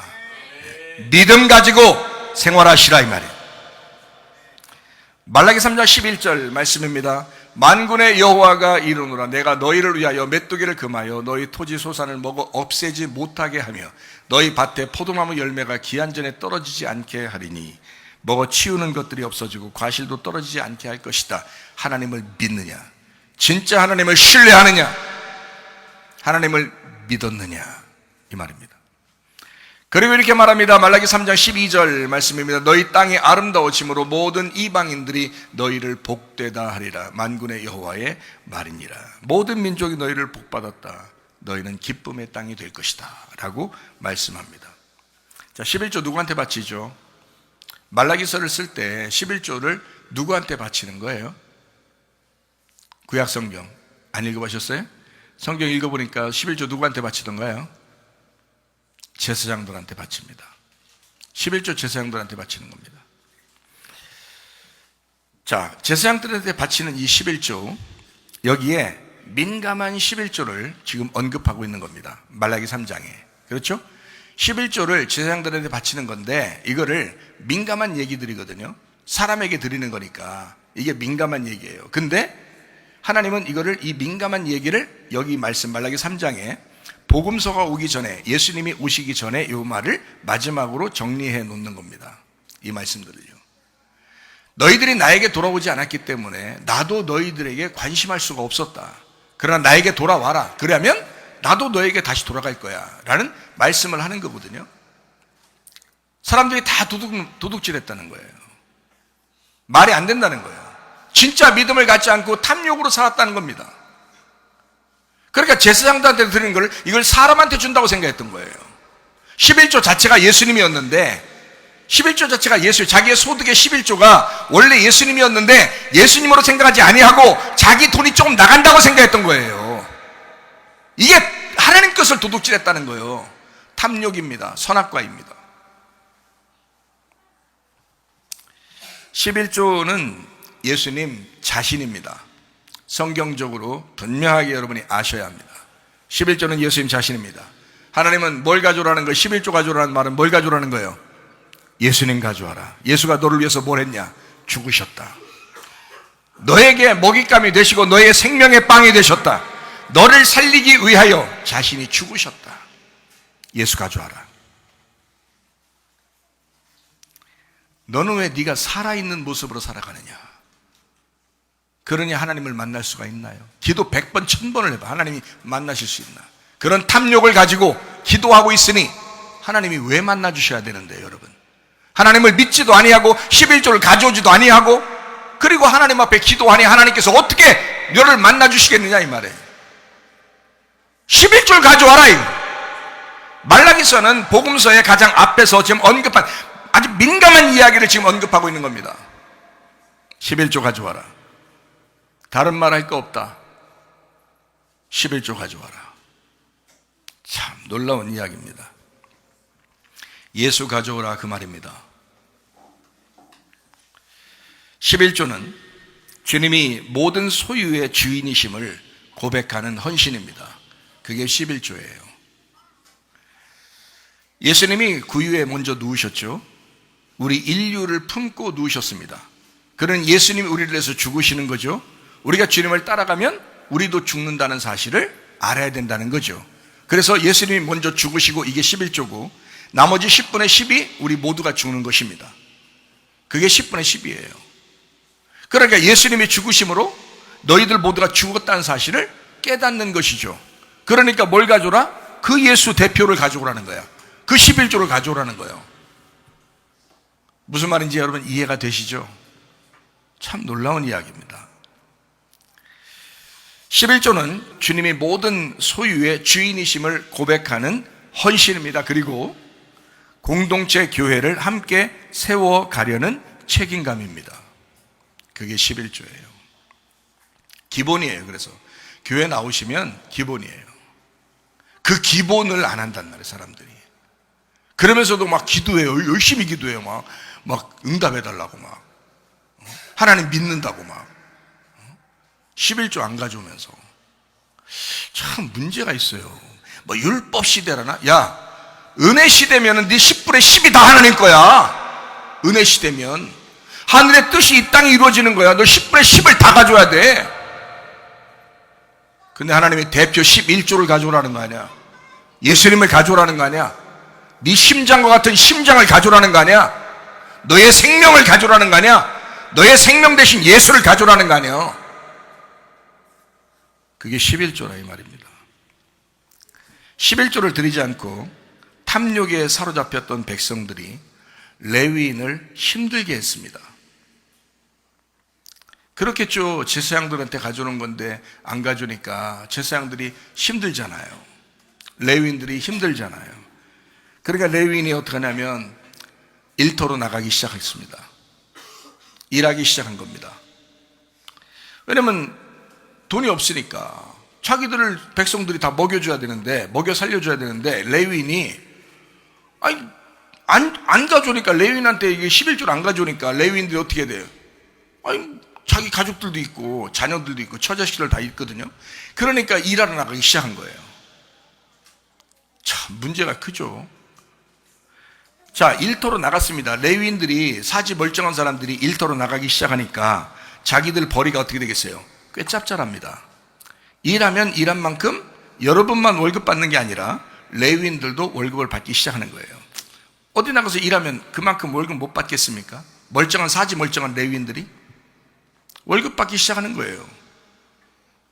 믿음 가지고 생활하시라, 이 말이에요. 말라기 3장 11절 말씀입니다. 만군의 여호와가 이르노라, 내가 너희를 위하여 메뚜기를 금하여 너희 토지 소산을 먹어 없애지 못하게 하며 너희 밭에 포도나무 열매가 기한 전에 떨어지지 않게 하리니 먹어 치우는 것들이 없어지고 과실도 떨어지지 않게 할 것이다. 하나님을 믿느냐? 진짜 하나님을 신뢰하느냐? 하나님을 믿었느냐? 이 말입니다. 그리고 이렇게 말합니다. 말라기 3장 12절 말씀입니다. 너희 땅이 아름다워짐으로 모든 이방인들이 너희를 복되다 하리라. 만군의 여호와의 말이니라. 모든 민족이 너희를 복받았다. 너희는 기쁨의 땅이 될 것이다 라고 말씀합니다. 자, 11조 누구한테 바치죠? 말라기서를 쓸 때 11조를 누구한테 바치는 거예요? 구약성경 안 읽어보셨어요? 성경 읽어보니까 11조 누구한테 바치던가요? 제사장들한테 바칩니다. 11조 제사장들한테 바치는 겁니다. 자, 제사장들한테 바치는 이 11조, 여기에 민감한 11조를 지금 언급하고 있는 겁니다. 말라기 3장에. 그렇죠? 11조를 제사장들한테 바치는 건데 이거를 민감한 얘기들이거든요. 사람에게 드리는 거니까 이게 민감한 얘기예요. 근데 하나님은 이거를, 이 민감한 얘기를 여기 말씀 말라기 3장에 복음서가 오기 전에, 예수님이 오시기 전에 이 말을 마지막으로 정리해 놓는 겁니다. 이 말씀들을요. 너희들이 나에게 돌아오지 않았기 때문에 나도 너희들에게 관심할 수가 없었다. 그러나 나에게 돌아와라. 그러면 나도 너에게 다시 돌아갈 거야 라는 말씀을 하는 거거든요. 사람들이 다 도둑질했다는 거예요. 말이 안 된다는 거예요. 진짜 믿음을 갖지 않고 탐욕으로 살았다는 겁니다. 그러니까 제사장들한테 드리는 걸, 이걸 사람한테 준다고 생각했던 거예요. 11조 자체가 예수님이었는데, 11조 자체가 자기의 소득의 11조가 원래 예수님이었는데 예수님으로 생각하지 아니하고 자기 돈이 조금 나간다고 생각했던 거예요. 이게 하나님 것을 도둑질했다는 거예요. 탐욕입니다. 선악과입니다. 11조는 예수님 자신입니다. 성경적으로 분명하게 여러분이 아셔야 합니다. 11조는 예수님 자신입니다. 하나님은 뭘 가져오라는 거예요? 11조 가져오라는 말은 뭘 가져오라는 거예요? 예수님 가져와라. 예수가 너를 위해서 뭘 했냐? 죽으셨다. 너에게 먹잇감이 되시고 너의 생명의 빵이 되셨다. 너를 살리기 위하여 자신이 죽으셨다. 예수 가져와라. 너는 왜 네가 살아있는 모습으로 살아가느냐? 그러니 하나님을 만날 수가 있나요? 기도 100번 1000번을 해봐. 하나님이 만나실 수 있나? 그런 탐욕을 가지고 기도하고 있으니 하나님이 왜 만나 주셔야 되는데요, 여러분? 하나님을 믿지도 아니하고 11조를 가져오지도 아니하고, 그리고 하나님 앞에 기도하니 하나님께서 어떻게 너를 만나 주시겠느냐 이 말이에요. 11조를 가져와라 이거. 말라기서는 복음서의 가장 앞에서 지금 언급한 아주 민감한 이야기를 지금 언급하고 있는 겁니다. 11조 가져와라. 다른 말 할 거 없다. 11조 가져와라. 참 놀라운 이야기입니다. 예수 가져오라 그 말입니다. 11조는 주님이 모든 소유의 주인이심을 고백하는 헌신입니다. 그게 11조예요. 예수님이 구유에 먼저 누우셨죠. 우리 인류를 품고 누우셨습니다. 그런 예수님이 우리를 위해서 죽으시는 거죠. 우리가 주님을 따라가면 우리도 죽는다는 사실을 알아야 된다는 거죠. 그래서 예수님이 먼저 죽으시고 이게 11조고, 나머지 10분의 10이 우리 모두가 죽는 것입니다. 그게 10분의 10이에요. 그러니까 예수님이 죽으심으로 너희들 모두가 죽었다는 사실을 깨닫는 것이죠. 그러니까 뭘 가져오라? 그 예수 대표를 가져오라는 거야. 그 11조를 가져오라는 거예요. 무슨 말인지 여러분 이해가 되시죠? 참 놀라운 이야기입니다. 11조는 주님이 모든 소유의 주인이심을 고백하는 헌신입니다. 그리고 공동체 교회를 함께 세워가려는 책임감입니다. 그게 11조예요. 기본이에요. 그래서 교회 나오시면 기본이에요. 그 기본을 안 한단 말이에요, 사람들이. 그러면서도 막 기도해요. 열심히 기도해요. 막 응답해달라고 막. 하나님 믿는다고 막. 11조 안 가져오면서. 참 문제가 있어요. 뭐 율법 시대라나? 야, 은혜 시대면은 네 10분의 10이 다 하나님 거야. 은혜 시대면. 하늘의 뜻이 이 땅에 이루어지는 거야. 너 10분의 10을 다 가져야 돼. 근데 하나님이 대표 11조를 가져오라는 거 아니야. 예수님을 가져오라는 거 아니야. 네 심장과 같은 심장을 가져오라는 거 아니야. 너의 생명을 가져오라는 거 아니야. 너의 생명 대신 예수를 가져오라는 거 아니야. 그게 11조라 이 말입니다. 11조를 드리지 않고 탐욕에 사로잡혔던 백성들이 레위인을 힘들게 했습니다. 그렇겠죠. 제사장들한테 가져오는 건데 안 가져오니까 제사장들이 힘들잖아요. 레위인들이 힘들잖아요. 그러니까 레위인이 어떻게 하냐면 일터로 나가기 시작했습니다. 일하기 시작한 겁니다. 왜냐면 돈이 없으니까 자기들을 백성들이 다 먹여줘야 되는데, 먹여 살려줘야 되는데, 레위인이 안 가져오니까, 레위인한테 이게 11조를 안 가져오니까 레위인들이 어떻게 돼요? 자기 가족들도 있고 자녀들도 있고 처자식들 다 있거든요. 그러니까 일하러 나가기 시작한 거예요. 참 문제가 크죠. 자, 일터로 나갔습니다. 레위인들이, 사지 멀쩡한 사람들이 일터로 나가기 시작하니까 자기들 벌이가 어떻게 되겠어요? 꽤 짭짤합니다. 일하면 일한 만큼 여러분만 월급 받는 게 아니라 레위인들도 월급을 받기 시작하는 거예요. 어디 나가서 일하면 그만큼 월급 못 받겠습니까? 멀쩡한, 사지 멀쩡한 레위인들이 월급 받기 시작하는 거예요.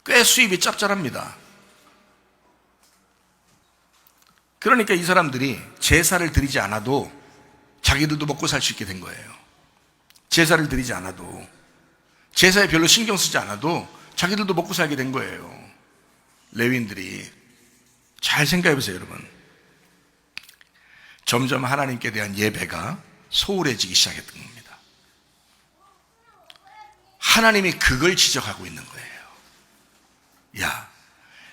꽤 수입이 짭짤합니다. 그러니까 이 사람들이 제사를 드리지 않아도 자기들도 먹고 살 수 있게 된 거예요. 제사를 드리지 않아도, 제사에 별로 신경 쓰지 않아도 자기들도 먹고 살게 된 거예요. 레위인들이. 잘 생각해 보세요, 여러분. 점점 하나님께 대한 예배가 소홀해지기 시작했던 겁니다. 하나님이 그걸 지적하고 있는 거예요. 야,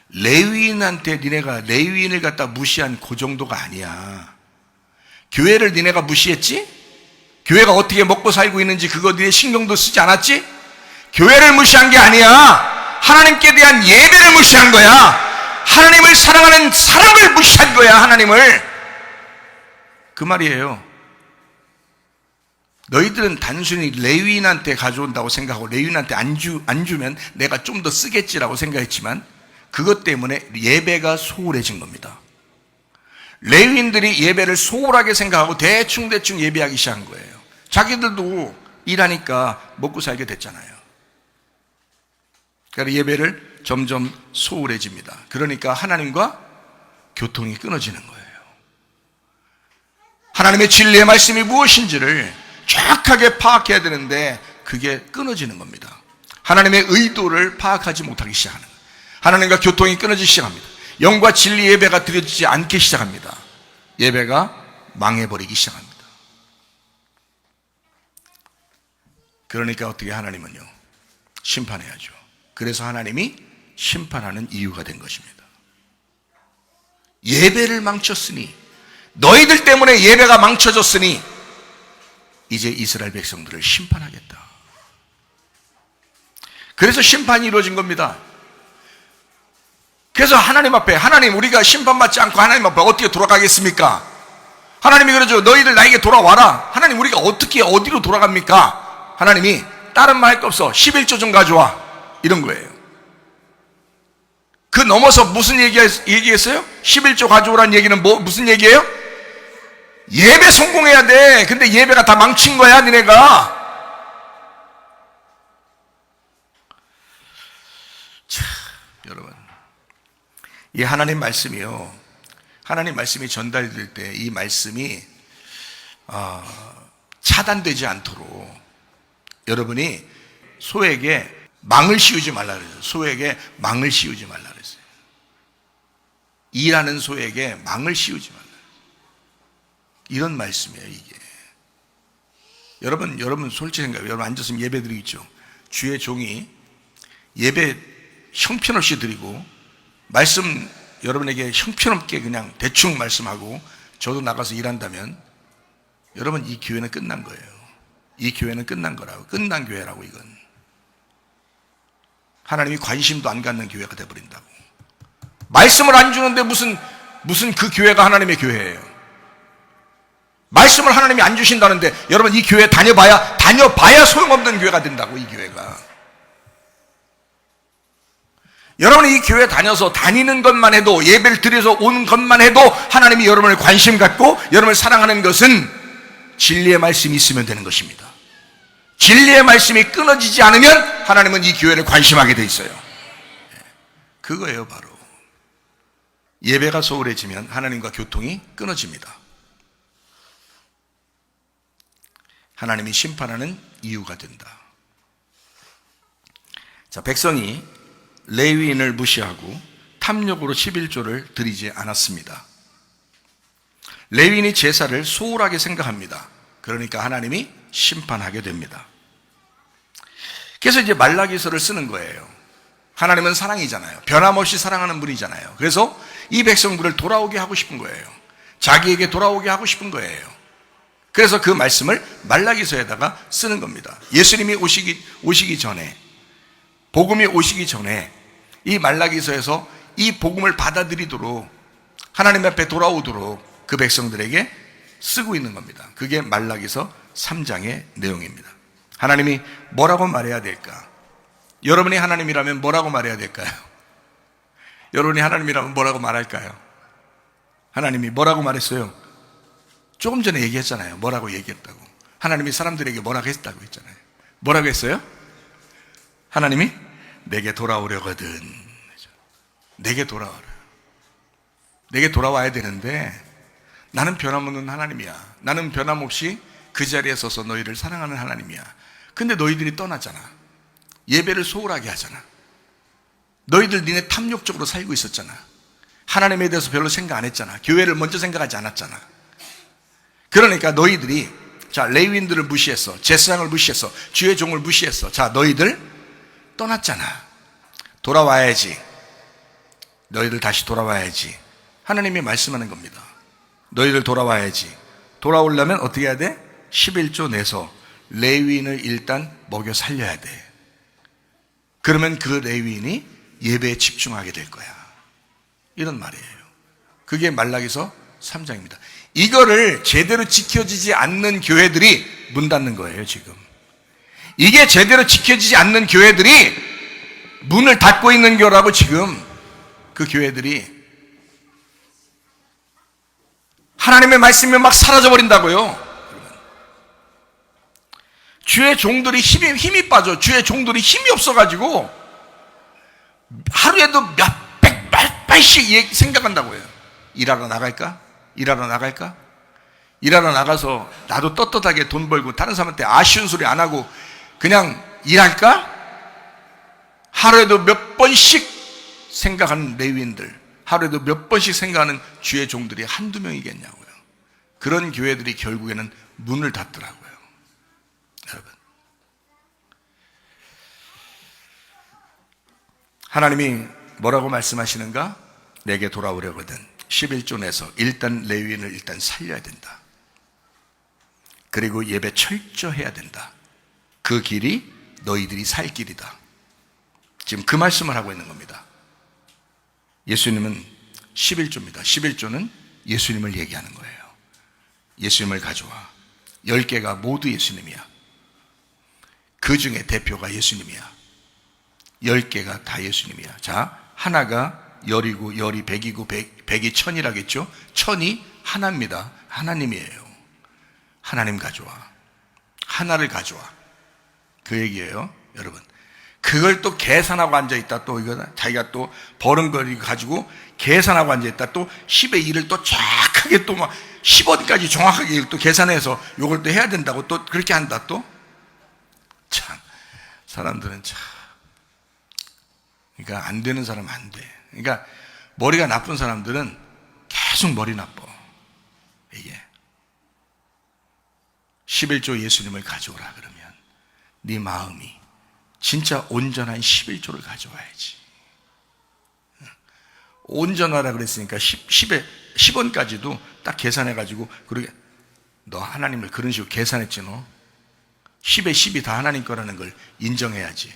레위인한테 니네가 레위인을 갖다 무시한 그 정도가 아니야. 교회를 니네가 무시했지? 교회가 어떻게 먹고 살고 있는지 그거 니네 신경도 쓰지 않았지? 교회를 무시한 게 아니야. 하나님께 대한 예배를 무시한 거야. 하나님을 사랑하는 사랑을 무시한 거야. 하나님을. 그 말이에요. 너희들은 단순히 레위인한테 가져온다고 생각하고 레위인한테 안 주면 내가 좀 더 쓰겠지라고 생각했지만 그것 때문에 예배가 소홀해진 겁니다. 레위인들이 예배를 소홀하게 생각하고 대충 예배하기 시작한 거예요. 자기들도 일하니까 먹고 살게 됐잖아요. 그러니까 예배를 점점 소홀해집니다. 그러니까 하나님과 교통이 끊어지는 거예요. 하나님의 진리의 말씀이 무엇인지를 정확하게 파악해야 되는데 그게 끊어지는 겁니다. 하나님의 의도를 파악하지 못하기 시작하는 거예요. 하나님과 교통이 끊어지기 시작합니다. 영과 진리 예배가 드려지지 않기 시작합니다. 예배가 망해버리기 시작합니다. 그러니까 어떻게 하나님은요? 심판해야죠. 그래서 하나님이 심판하는 이유가 된 것입니다. 예배를 망쳤으니, 너희들 때문에 예배가 망쳐졌으니 이제 이스라엘 백성들을 심판하겠다. 그래서 심판이 이루어진 겁니다. 그래서 하나님 앞에, 하나님 우리가 심판받지 않고 하나님 앞에 어떻게 돌아가겠습니까? 하나님이 그러죠. 너희들 나에게 돌아와라. 하나님 우리가 어떻게 어디로 돌아갑니까? 하나님이 다른 말 할 거 없어. 11조 좀 가져와. 이런 거예요. 그 넘어서 무슨 얘기했어요? 11조 가져오라는 얘기는 무슨 얘기예요? 예배 성공해야 돼. 근데 예배가 다 망친 거야, 니네가. 자, 여러분, 이 하나님 말씀이요, 하나님 말씀이 전달될 때 이 말씀이 차단되지 않도록 여러분이 소에게 망을 씌우지 말라 그랬어요. 소에게 망을 씌우지 말라 그랬어요. 일하는 소에게 망을 씌우지 말라. 이런 말씀이에요, 이게. 여러분 솔직히 생각해요. 여러분 앉았으면 예배 드리겠죠. 주의 종이 예배 형편없이 드리고 말씀 여러분에게 형편없게 그냥 대충 말씀하고 저도 나가서 일한다면 여러분 이 교회는 끝난 거예요. 이 교회는 끝난 거라고. 끝난 교회라고. 이건 하나님이 관심도 안 갖는 교회가 돼버린다고. 말씀을 안 주는데 무슨 그 교회가 하나님의 교회예요. 말씀을 하나님이 안 주신다는데 여러분 이 교회 다녀봐야 소용없는 교회가 된다고. 이 교회가. 여러분이 이 교회 다니는 것만 해도, 예배를 드려서 오는 것만 해도 하나님이 여러분을 관심 갖고 여러분을 사랑하는 것은 진리의 말씀이 있으면 되는 것입니다. 진리의 말씀이 끊어지지 않으면 하나님은 이 교회를 관심하게 돼 있어요. 그거예요, 바로. 예배가 소홀해지면 하나님과 교통이 끊어집니다. 하나님이 심판하는 이유가 된다. 자, 백성이 레위인을 무시하고 탐욕으로 11조를 드리지 않았습니다. 레위인이 제사를 소홀하게 생각합니다. 그러니까 하나님이 심판하게 됩니다. 그래서 이제 말라기서를 쓰는 거예요. 하나님은 사랑이잖아요. 변함없이 사랑하는 분이잖아요. 그래서 이 백성들을 돌아오게 하고 싶은 거예요. 자기에게 돌아오게 하고 싶은 거예요. 그래서 그 말씀을 말라기서에다가 쓰는 겁니다. 예수님이 오시기 전에, 복음이 오시기 전에 이 말라기서에서 이 복음을 받아들이도록, 하나님 앞에 돌아오도록 그 백성들에게 쓰고 있는 겁니다. 그게 말라기서 3장의 내용입니다. 하나님이 뭐라고 말해야 될까? 여러분이 하나님이라면 뭐라고 말해야 될까요? 여러분이 하나님이라면 뭐라고 말할까요? 하나님이 뭐라고 말했어요? 조금 전에 얘기했잖아요. 뭐라고 얘기했다고. 하나님이 사람들에게 뭐라고 했다고 했잖아요. 뭐라고 했어요? 하나님이 내게 돌아오려거든. 내게 돌아와라. 내게 돌아와야 되는데 나는 변함없는 하나님이야. 나는 변함없이 그 자리에 서서 너희를 사랑하는 하나님이야. 근데 너희들이 떠났잖아. 예배를 소홀하게 하잖아. 너희들 니네 탐욕적으로 살고 있었잖아. 하나님에 대해서 별로 생각 안 했잖아. 교회를 먼저 생각하지 않았잖아. 그러니까 너희들이, 자, 레위인들을 무시했어. 제사장을 무시했어. 주의 종을 무시했어. 자, 너희들 떠났잖아. 돌아와야지. 너희들 다시 돌아와야지. 하나님이 말씀하는 겁니다. 너희들 돌아와야지. 돌아오려면 어떻게 해야 돼? 11조 내서 레위인을 일단 먹여 살려야 돼. 그러면 그 레위인이 예배에 집중하게 될 거야. 이런 말이에요. 그게 말라기서 3장입니다. 이거를 제대로 지켜지지 않는 교회들이 문 닫는 거예요, 지금. 이게 제대로 지켜지지 않는 교회들이 문을 닫고 있는 거라고. 지금 그 교회들이 하나님의 말씀이 막 사라져버린다고요. 주의 종들이 힘이 빠져. 주의 종들이 힘이 없어가지고 하루에도 몇백 발씩 생각한다고요. 일하러 나갈까? 일하러 나갈까? 일하러 나가서 나도 떳떳하게 돈 벌고 다른 사람한테 아쉬운 소리 안 하고 그냥 일할까? 하루에도 몇 번씩 생각하는 레위인들, 하루에도 몇 번씩 생각하는 주의 종들이 한두 명이겠냐고요. 그런 교회들이 결국에는 문을 닫더라고요. 여러분, 하나님이 뭐라고 말씀하시는가? 내게 돌아오려거든 11조 내서 일단 레위인을 일단 살려야 된다. 그리고 예배 철저해야 된다. 그 길이 너희들이 살 길이다. 지금 그 말씀을 하고 있는 겁니다. 예수님은 11조입니다. 11조는 예수님을 얘기하는 거예요. 예수님을 가져와. 10개가 모두 예수님이야. 그 중에 대표가 예수님이야. 10개가 다 예수님이야. 자, 하나가 열이고 열이 백이고 백이 천이라겠죠. 천이 하나입니다. 하나님이에요. 하나님 가져와. 하나를 가져와. 그 얘기예요, 여러분. 그걸 또 계산하고 앉아있다. 또 이거 자기가 또 버름거리 가지고 계산하고 앉아있다. 또 10의 1을 또 정확하게 또 막 10원까지 정확하게 또 계산해서 이걸 또 해야 된다고 또 그렇게 한다. 또 참, 사람들은 참, 그러니까 안 되는 사람은 안 돼. 그러니까 머리가 나쁜 사람들은 계속 머리 나빠. 이게 11조 예수님을 가져오라 그러면 네 마음이 진짜 온전한 11조를 가져와야지. 온전하라 그랬으니까 10원까지도 딱 계산해가지고, 그러게 너 하나님을 그런 식으로 계산했지. 너 10에 10이 다 하나님 거라는 걸 인정해야지.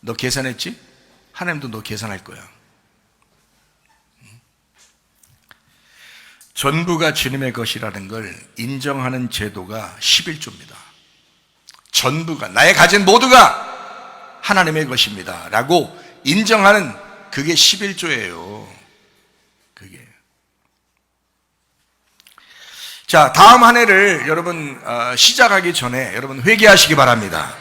너 계산했지? 하나님도 너 계산할 거야. 전부가 주님의 것이라는 걸 인정하는 제도가 11조입니다. 전부가, 나의 가진 모두가 하나님의 것입니다 라고 인정하는 그게 11조예요. 그게. 자, 다음 한 해를 여러분 시작하기 전에 여러분 회개하시기 바랍니다.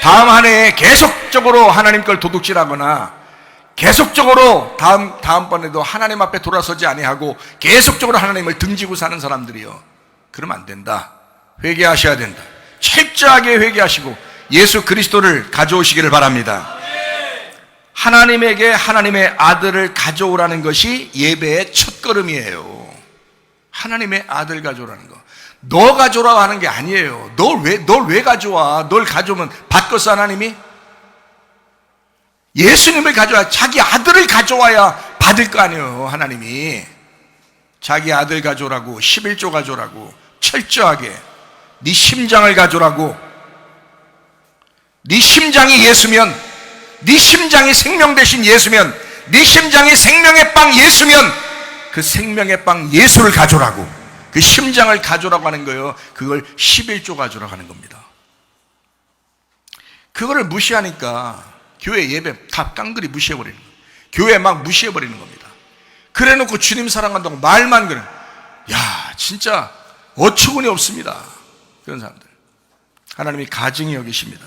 다음 한 해에 계속적으로 하나님 걸 도둑질하거나 계속적으로 다음번에도 하나님 앞에 돌아서지 아니하고 계속적으로 하나님을 등지고 사는 사람들이요, 그러면 안 된다. 회개하셔야 된다. 철저하게 회개하시고 예수 그리스도를 가져오시기를 바랍니다. 하나님에게 하나님의 아들을 가져오라는 것이 예배의 첫걸음이에요. 하나님의 아들 가져오라는 거. 너 가져오라고 하는 게 아니에요. 널 왜 가져와? 널 가져오면 받겠어, 하나님이? 예수님을 가져와, 자기 아들을 가져와야 받을 거 아니에요, 하나님이. 자기 아들 가져오라고, 11조 가져오라고, 철저하게. 네 심장을 가져오라고. 네 심장이 예수면, 네 심장이 생명 대신 예수면, 네 심장이 생명의 빵 예수면 그 생명의 빵 예수를 가져오라고. 그 심장을 가져오라고 하는 거예요. 그걸 11조 가져오라고 하는 겁니다. 그거를 무시하니까 교회 예배 다 깡그리 무시해버리는 거예요. 교회 막 무시해버리는 겁니다. 그래 놓고 주님 사랑한다고 말만 그래. 야, 진짜 어처구니 없습니다. 그런 사람들. 하나님이 가증히 여기십니다.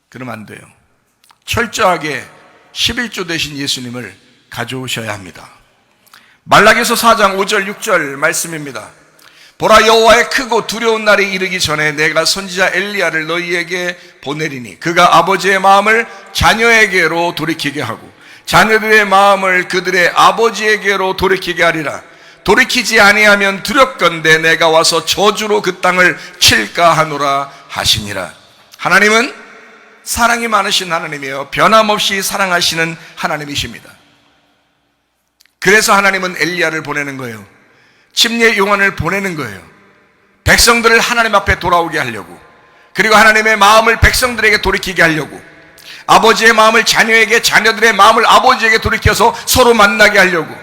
그러면 안 돼요. 철저하게 11조 대신 예수님을 가져오셔야 합니다. 말라기서 4장 5절 6절 말씀입니다. 보라, 여호와의 크고 두려운 날이 이르기 전에 내가 선지자 엘리야를 너희에게 보내리니 그가 아버지의 마음을 자녀에게로 돌이키게 하고 자녀들의 마음을 그들의 아버지에게로 돌이키게 하리라. 돌이키지 아니하면 두렵건대 내가 와서 저주로 그 땅을 칠까 하노라 하시니라. 하나님은 사랑이 많으신 하나님이에요. 변함없이 사랑하시는 하나님이십니다. 그래서 하나님은 엘리야를 보내는 거예요. 침례 요한을 보내는 거예요. 백성들을 하나님 앞에 돌아오게 하려고, 그리고 하나님의 마음을 백성들에게 돌이키게 하려고, 아버지의 마음을 자녀에게, 자녀들의 마음을 아버지에게 돌이켜서 서로 만나게 하려고,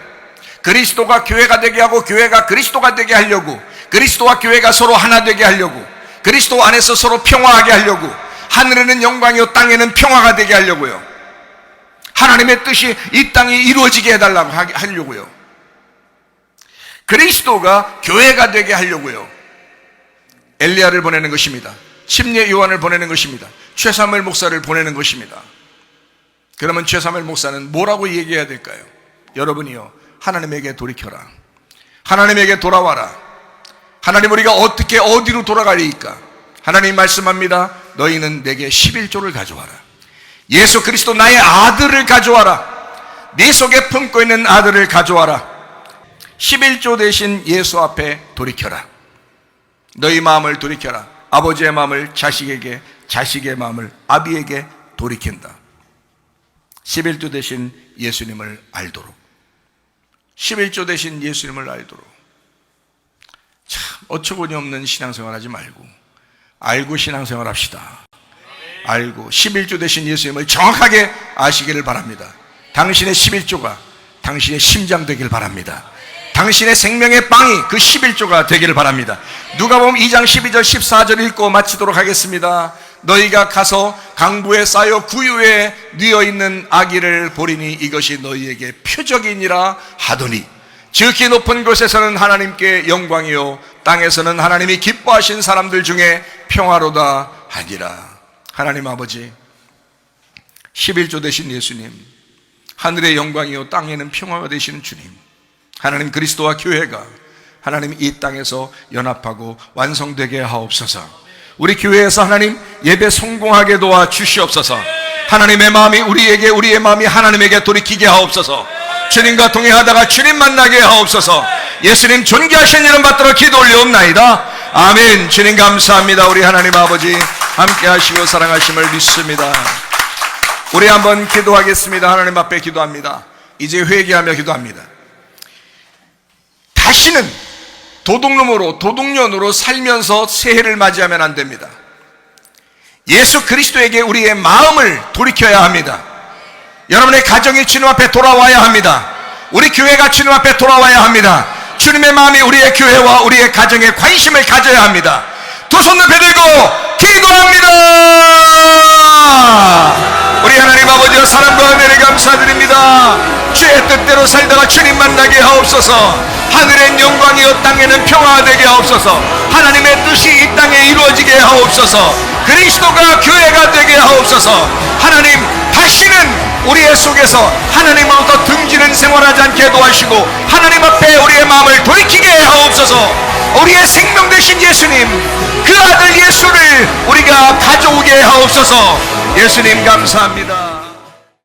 그리스도가 교회가 되게 하고 교회가 그리스도가 되게 하려고, 그리스도와 교회가 서로 하나 되게 하려고, 그리스도 안에서 서로 평화하게 하려고, 하늘에는 영광이요 땅에는 평화가 되게 하려고요. 하나님의 뜻이 이 땅이 이루어지게 해달라고 하려고요. 그리스도가 교회가 되게 하려고요. 엘리야를 보내는 것입니다. 침례 요한을 보내는 것입니다. 최사무엘 목사를 보내는 것입니다. 그러면 최사무엘 목사는 뭐라고 얘기해야 될까요? 여러분이요, 하나님에게 돌이켜라. 하나님에게 돌아와라. 하나님, 우리가 어떻게 어디로 돌아가리까? 하나님 말씀합니다. 너희는 내게 11조를 가져와라. 예수 그리스도 나의 아들을 가져와라. 네 속에 품고 있는 아들을 가져와라. 11조 대신 예수 앞에 돌이켜라. 너희 마음을 돌이켜라. 아버지의 마음을 자식에게, 자식의 마음을 아비에게 돌이킨다. 11조 대신 예수님을 알도록. 11조 대신 예수님을 알도록. 참 어처구니 없는 신앙생활 하지 말고 알고 신앙생활 합시다. 알고 11조 대신 예수님을 정확하게 아시기를 바랍니다. 당신의 11조가 당신의 심장 되길 바랍니다. 당신의 생명의 빵이 그 11조가 되기를 바랍니다. 누가복음 2장 12절 14절 읽고 마치도록 하겠습니다. 너희가 가서 강부에 쌓여 구유에 뉘어있는 아기를 보리니 이것이 너희에게 표적이니라 하더니, 지극히 높은 곳에서는 하나님께 영광이요 땅에서는 하나님이 기뻐하신 사람들 중에 평화로다 하니라. 하나님 아버지, 11조 되신 예수님, 하늘의 영광이요 땅에는 평화가 되시는 주님, 하나님 그리스도와 교회가 하나님 이 땅에서 연합하고 완성되게 하옵소서. 우리 교회에서 하나님 예배 성공하게 도와 주시옵소서. 하나님의 마음이 우리에게, 우리의 마음이 하나님에게 돌이키게 하옵소서. 주님과 동행하다가 주님 만나게 하옵소서. 예수님 존귀하신 이름 받들어 기도 올려옵나이다. 아멘. 주님 감사합니다. 우리 하나님 아버지 함께 하시고 사랑하심을 믿습니다. 우리 한번 기도하겠습니다. 하나님 앞에 기도합니다. 이제 회개하며 기도합니다. 다시는 도둑놈으로, 도둑년으로 살면서 새해를 맞이하면 안 됩니다. 예수 그리스도에게 우리의 마음을 돌이켜야 합니다. 여러분의 가정이 주님 앞에 돌아와야 합니다. 우리 교회가 주님 앞에 돌아와야 합니다. 주님의 마음이 우리의 교회와 우리의 가정에 관심을 가져야 합니다. 두 손 높이 들고 기도합니다. 우리 하나님 아버지와 사랑과 은혜를 감사드립니다. 주의 뜻대로 살다가 주님 만나게 하옵소서. 하늘엔 영광이요 땅에는 평화가 되게 하옵소서. 하나님의 뜻이 이 땅에 이루어지게 하옵소서. 그리스도가 교회가 되게 하옵소서. 하나님, 다시는 우리의 속에서 하나님으로부터 등지는 생활하지 않게 도와주시고 하나님 앞에 우리의 마음을 돌이키게 하옵소서. 우리의 생명 되신 예수님, 그 아들 예수를 우리가 가져오게 하옵소서. 예수님 감사합니다.